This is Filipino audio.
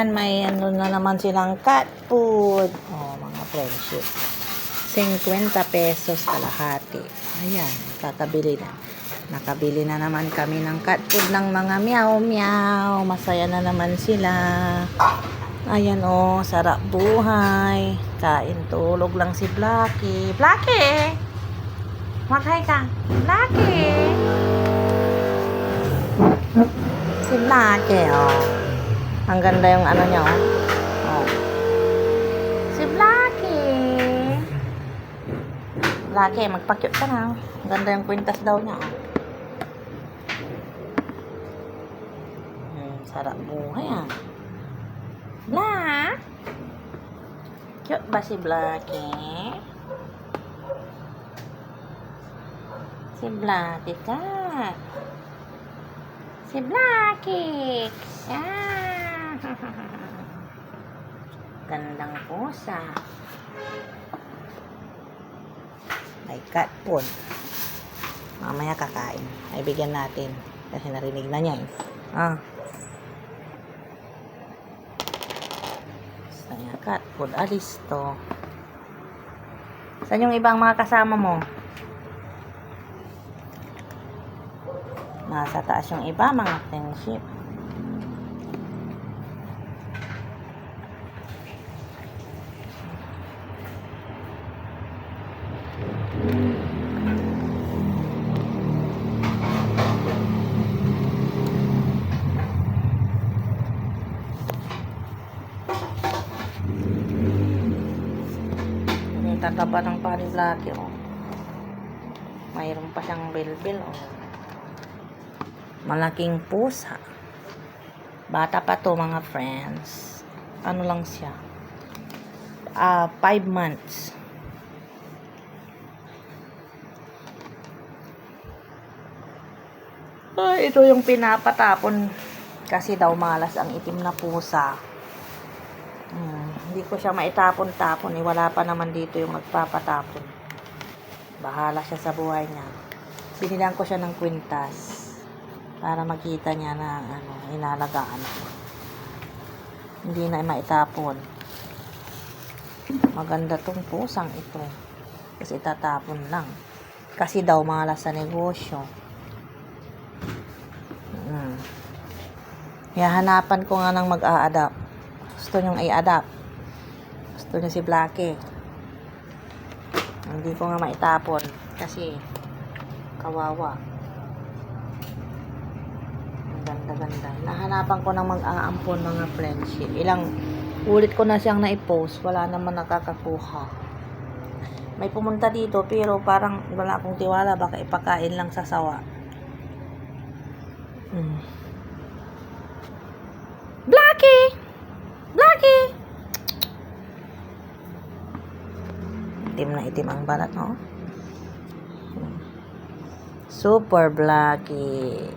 Ayan, may ano na naman silang cat food. Oh, mga friendship. 50 pesos kalahati. Ayan, kakabili na. Nakabili na naman kami ng cat food ng mga meow meow. Masaya na naman sila. Ayan oh, sarap buhay. Kain tulog lang si Blackie. Blackie! Maghay ka. Blackie! Si Blackie oh. Ang ganda yung ano niya oh. Oh. Si Blackie. Blackie, magpa-cute ka na. Ang ganda yung kwintas daw niya oh. Sarap buhay ah. Black? Cute ba si Blackie? Si Blackie ka. Si Blackie. Ah. Gandang pusa. May cat food. Mamaya kakain. Ay bigyan natin. Kasi narinig na niya eh. Ah. Saya cat food. Alis to. Saan yung ibang mga kasama mo? Nasa taas yung iba, mga friendship. Yung tataba ng pari Blackie, oh. Mayroon pa siyang bilbil, oh. Malaking pusa. Bata pa to mga friends. Ano lang siya? 5 months. Ito yung pinapatapon. Kasi daw malas ang itim na pusa. Hindi ko siya maitapon-tapon. Wala pa naman dito yung magpapatapon. Bahala siya sa buhay niya. Binilang ko siya ng kwintas. Para makita niya na inalagaan ko. Hindi na maitapon. Maganda tong pusang ito. Kasi itatapon lang. Kasi daw malas sa negosyo. Hanapan ko nga ng mag-a-adapt. Gusto niyong i-adapt. Gusto niya si Blackie. Hindi ko nga maitapon. Kasi kawawa. Ganda-ganda. Nahanapan ko ng mag-aampon mga friendship. Ilang ulit ko na siyang na-post. Wala naman nakakakuha. May pumunta dito pero parang wala akong tiwala. Baka ipakain lang sa sawa. Blackie! Blackie! Itim na itim ang balat, no? Super Blackie.